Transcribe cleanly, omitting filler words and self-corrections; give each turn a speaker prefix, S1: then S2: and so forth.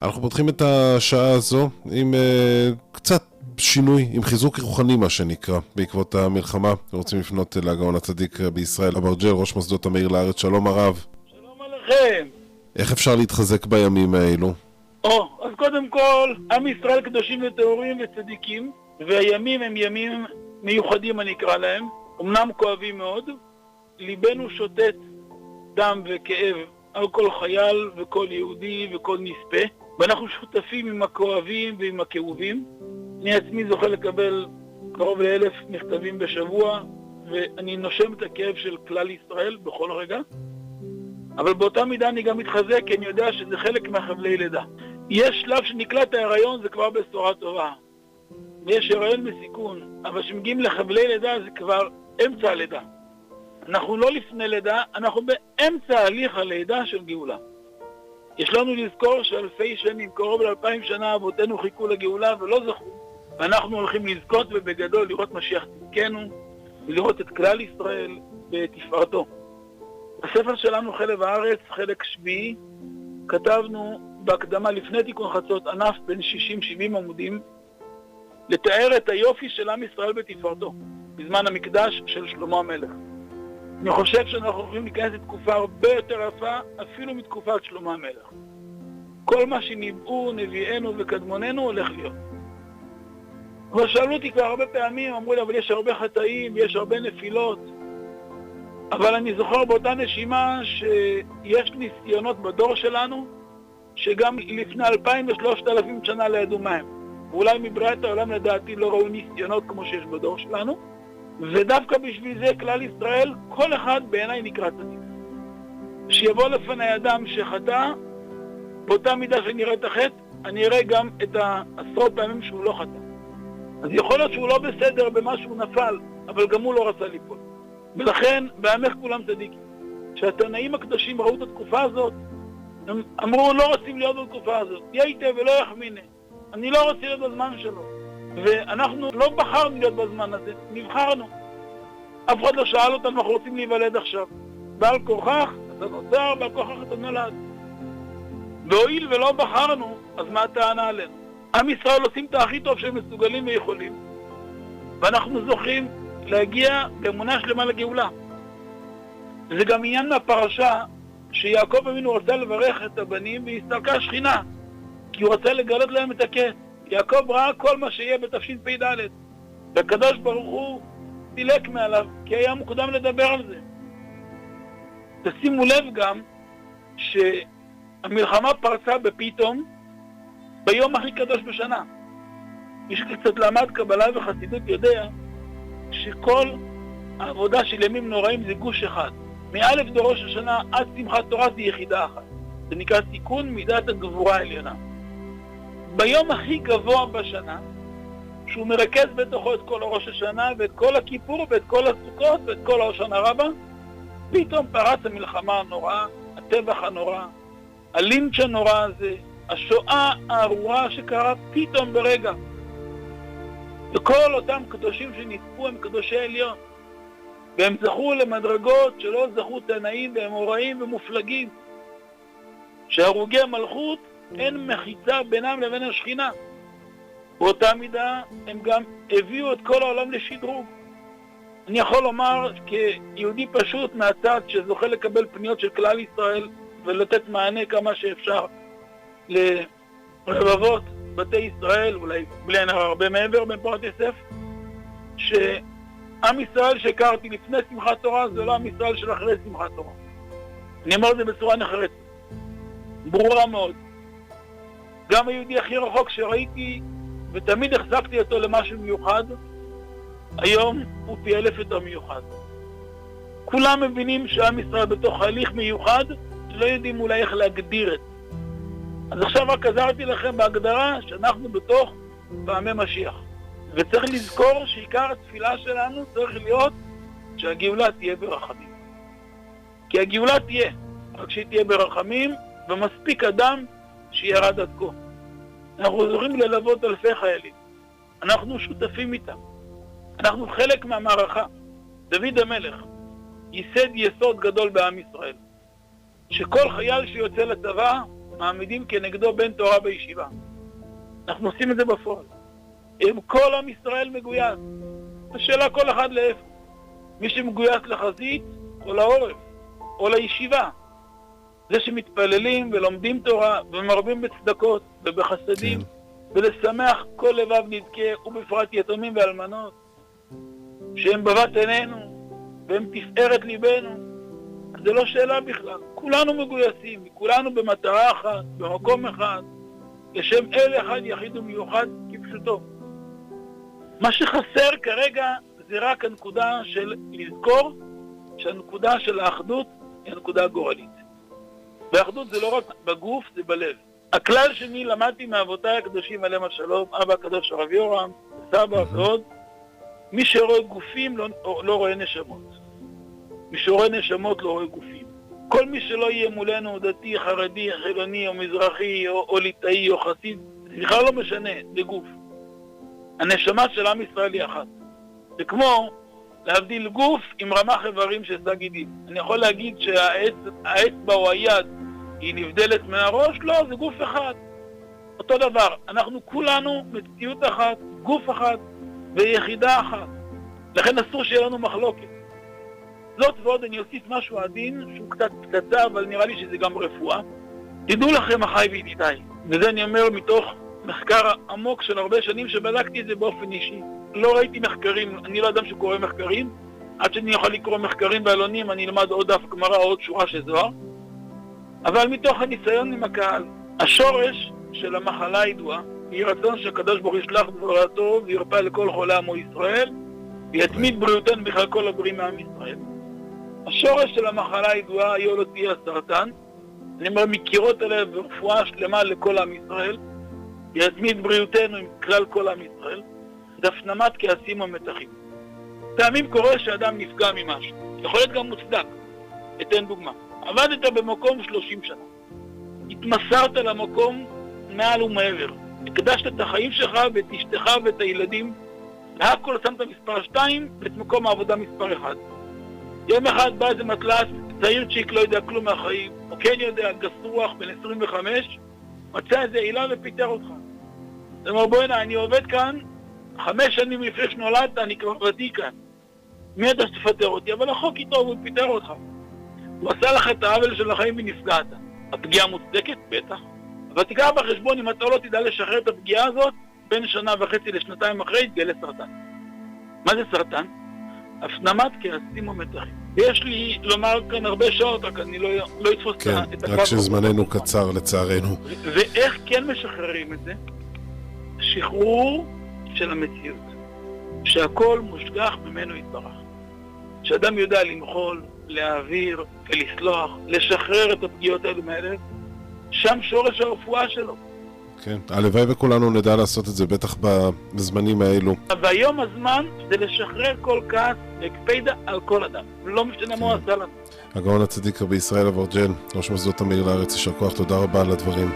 S1: אנחנו פותחים את השעה הזו עם קצת שינוי, עם חיזוק רוחני מה שנקרא, בעקבות המלחמה. רוצים לפנות לגאון הצדיק בישראל אברג'ל, ראש מוסדות המאיר לארץ. שלום הרב.
S2: שלום עליכם.
S1: איך אפשר להתחזק בימים האלו?
S2: אז קודם כל, עם ישראל קדושים וטהורים וצדיקים, והימים הם ימים מיוחדים אני אקרא להם, אמנם כואבים מאוד, ליבנו שוטט דם וכאב על כל חייל וכל יהודי וכל נספה, ואנחנו שותפים עם הכואבים ועם הכאובים. אני עצמי זוכה לקבל קרוב ל1,000 מכתבים בשבוע, ואני נושם את הכאב של כלל ישראל בכל רגע, אבל באותה מידה אני גם מתחזק, כי אני יודע שזה חלק מהחבלי לידה. יש שלב שנקלט ההיריון, זה כבר בשורה טובה. יש הריון בסיכון, אבל כשמגיעים לחבלי לידה זה כבר אמצע הלידה. אנחנו לא לפני לידה, אנחנו באמצע הליך הלידה של גאולה. יש לנו לזכור שאלפי שנים, קרוב ל2000 שנה, אבותינו חיכו לגאולה ולא זכו. ואנחנו הולכים לזכות ובגדול לראות משיח צדקנו, ולראות את כלל ישראל בתפארתו. בספר שלנו חלב הארץ, חלק שביעי, כתבנו בהקדמה לפני תיקון חצות ענף בין 60-70 עמודים, לתאר את היופי של עם ישראל בתפארתו, בזמן המקדש של שלמה המלך. אני חושב שאנחנו יכולים להיכנס לתקופה הרבה יותר יפה, אפילו מתקופת שלמה המלך. כל מה שניבאו נביאנו וקדמוננו הולך להיות. אבל שאלו אותי כבר הרבה פעמים, אמרו לי, אבל יש הרבה חטאים, יש הרבה נפילות. אבל אני זוכר באותה נשימה שיש ניסיונות בדור שלנו, שגם לפני 2,000 ו3,000 שנה לא ידעו מהם. ואולי מבריאת העולם לדעתי לא ראו ניסיונות כמו שיש בדור שלנו, ודווקא בשביל זה כלל ישראל, כל אחד בעיניי נקרא צדיק. שיבוא לפני אדם שחטא, באותה מידה שאני אראה את החטא, אני אראה גם את העשרות פעמים שהוא לא חטא. אז יכול להיות שהוא לא בסדר במה שהוא נפל, אבל גם הוא לא רצה ליפול. ולכן, בעמך כולם צדיקים. כשהתנאים הקדושים ראו את התקופה הזאת, הם אמרו, לא רוצים להיות בתקופה הזאת. יייטה ולא יחמינה. אני לא רוצה להיות בזמן שלו. ואנחנו לא בחרנו להיות בזמן הזה, נבחרנו. אף אחד לא שאל אותנו, אנחנו רוצים להיוולד עכשיו. בעל כוחך, אתה נוצר, בעל כוחך אתה נולד. והואיל ולא בחרנו, אז מה הטענה עלינו? עם ישראל עושים את הכי טוב שהם מסוגלים ויכולים. ואנחנו זוכים להגיע באמונה שלמה לגאולה. זה גם עניין מהפרשה שיעקב אבינו רצה לברך את הבנים והסתלקה שכינה, כי הוא רצה לגלות להם את הקץ. יעקב ראה כל מה שיהיה בתשפ"ד, והקדוש ברוך הוא סילק מעליו, כי היה מוקדם לדבר על זה. תשימו לב גם שהמלחמה פרצה בפתאום ביום הכי קדוש בשנה. מי שקצת למד קבלה וחסידות יודע שכל העבודה של ימים נוראים זה גוש אחד. מאלף דראש השנה עד שמחת תורה זה יחידה אחת. זה נקרא תיקון מידת הגבורה העליונה. ביום הכי גבוה בשנה, שהוא מרכז בתוכו את כל ראש השנה ואת כל הכיפור ואת כל הסוכות ואת כל השנה רבה, פתאום פרץ המלחמה הנוראה, הטבח הנורא, הלינץ' הנורא הזה, השואה הארורה שקרה פתאום ברגע. וכל אותם קדושים שנספו הם קדושי עליון, והם זכו למדרגות שלא זכו תנאים והם הוראים ומופלגים. שהרוגי המלכות אין מחיצה בינם לבין השכינה. באותה מידה הם גם הביאו את כל העולם לשדרוג. אני יכול לומר כיהודי פשוט מהצד שזוכה לקבל פניות של כלל ישראל ולתת מענה כמה שאפשר לרבבות בתי ישראל, אולי בלי הרבה מעבר בין פורת יוסף, שעם ישראל שהכרתי לפני שמחת תורה זה לא עם ישראל של אחרי שמחת תורה. אני אומר את זה בצורה נחרצת, ברורה מאוד. גם היהודי הכי רחוק שראיתי ותמיד החזקתי אותו למשהו מיוחד, היום הוא פי 1000 יותר מיוחד. כולם מבינים שעם ישראל בתוך הליך מיוחד שלא יודעים אולי איך להגדיר את זה. אז עכשיו רק עזרתי לכם בהגדרה שאנחנו בתוך פעמי משיח. וצריך לזכור שעיקר התפילה שלנו צריך להיות שהגאולה תהיה ברחמים. כי הגאולה תהיה, רק שהיא תהיה ברחמים ומספיק אדם שירד עד כה. אנחנו זוכים ללוות אלפי חיילים. אנחנו שותפים איתם. אנחנו חלק מהמערכה. דוד המלך ייסד יסוד גדול בעם ישראל. שכל חייל שיוצא לצבא מעמידים כנגדו בן תורה בישיבה. אנחנו עושים את זה בפועל. אם כל עם ישראל מגויס, השאלה כל אחד לאיפה. מי שמגויס לחזית או לעורף, או לישיבה. זה שמתפללים ולומדים תורה ומרבים בצדקות ובחסדים, ולשמח כל לבב נדכה, ובפרט יתומים ואלמנות, שהם בבת עינינו והם תפארת ליבנו. זה לא שאלה בכלל. כולנו מגויסים, כולנו במטרה אחת, במקום אחד, לשם אל אחד יחיד ומיוחד כפשוטו. מה שחסר כרגע זה רק הנקודה של לזכור שהנקודה של האחדות היא הנקודה הגורלית. והאחדות זה לא רק בגוף, זה בלב. הכלל שאני למדתי מאבותיי הקדושים עליהם השלום, אבא הקדוש הרב יורם, סבא ועוד, מי שרואה גופים לא רואה נשמות. מי שרואה נשמות לא רואה גופים. כל מי שלא יהיה מולנו דתי, חרדי, חילוני או מזרחי או ליטאי או חסיד, זה בכלל לא משנה, זה גוף. הנשמה של עם ישראל היא אחת. זה כמו להבדיל גוף עם רמ"ח איברים של שא גידים. אני יכול להגיד שהאצבע או היד היא נבדלת מהראש? לא, זה גוף אחד. אותו דבר, אנחנו כולנו מציאות אחת, גוף אחד ויחידה אחת. לכן אסור שיהיה לנו מחלוקת. זאת ועוד אני אוסיף משהו עדין שהוא קצת פצצה, אבל נראה לי שזה גם רפואה. תדעו לכם אחי וידידיי, וזה אני אומר מתוך מחקר עמוק של הרבה שנים שבדקתי את זה באופן אישי. לא ראיתי מחקרים, אני לא אדם שקורא מחקרים, עד שאני יכול לקרוא מחקרים בעלונים אני אלמד עוד דף גמרא או עוד שורה של זוהר. אבל מתוך הניסיון עם הקהל, השורש של המחלה הידועה, היא רצון שהקדוש ברוך הוא ישלח דברתו וירפא לכל חולי עמו ישראל, ויתמיד בריאותן בכלל כל הבריאים מעם ישראל. השורש של המחלה הידועה היה לא תהיה הסרטן, אני אומר מקירות הלב ורפואה שלמה לכל עם ישראל, ויתמיד בריאותנו עם כלל כל עם ישראל, זה הפנמת כעסים ומתחים. פעמים קורה שאדם נפגע ממשהו, יכול להיות גם מוצדק. אתן דוגמה. עבדת במקום 30 שנה. התמסרת למקום מעל ומעבר. הקדשת את החיים שלך ואת אשתך ואת הילדים. להכל שמת מספר 2 ואת מקום העבודה מספר 1. יום אחד בא איזה מטלס, צעיר צ'יק לא יודע כלום מהחיים, או כן יודע, גסרוח בן 25, מצא איזה עילה ופיטר אותך. זאת אומרת, בואי הנה, אני עובד כאן, 5 שנים לפני שנולדת, אני כבר ותיק כאן. מי אתה שתפטר אותי? אבל החוק איתו, הוא פיטר אותך. הוא עשה לך את העוול של החיים ונפגעת. הפגיעה מוצדקת? בטח. אבל תיקח בחשבון, אם אתה לא תדע לשחרר את הפגיעה הזאת, בין 1.5 שנה לשנתיים אחרי, תגלה סרטן. מה זה סרטן? הפנמת כעסים ומתחים. יש לי לומר כאן הרבה שעות, רק אני לא אתפוס
S1: כן,
S2: את
S1: רק שזמננו קצר לצערנו.
S2: ואיך כן משחררים את זה? שחרור של המציאות. שהכל מושגח ממנו יתברך. שאדם יודע למחול, להעביר ולסלוח, לשחרר את הפגיעות האלו מהלב, שם שורש הרפואה שלו.
S1: כן, הלוואי וכולנו נדע לעשות את זה, בטח בזמנים האלו.
S2: והיום הזמן זה לשחרר כל כעס והקפידה על כל אדם. לא משנה מה הוא עשה לנו.
S1: הגאון הצדיק רבי ישראל אברג'ל, ראש מוסדות המאיר לארץ, יישר כוח, תודה רבה על הדברים.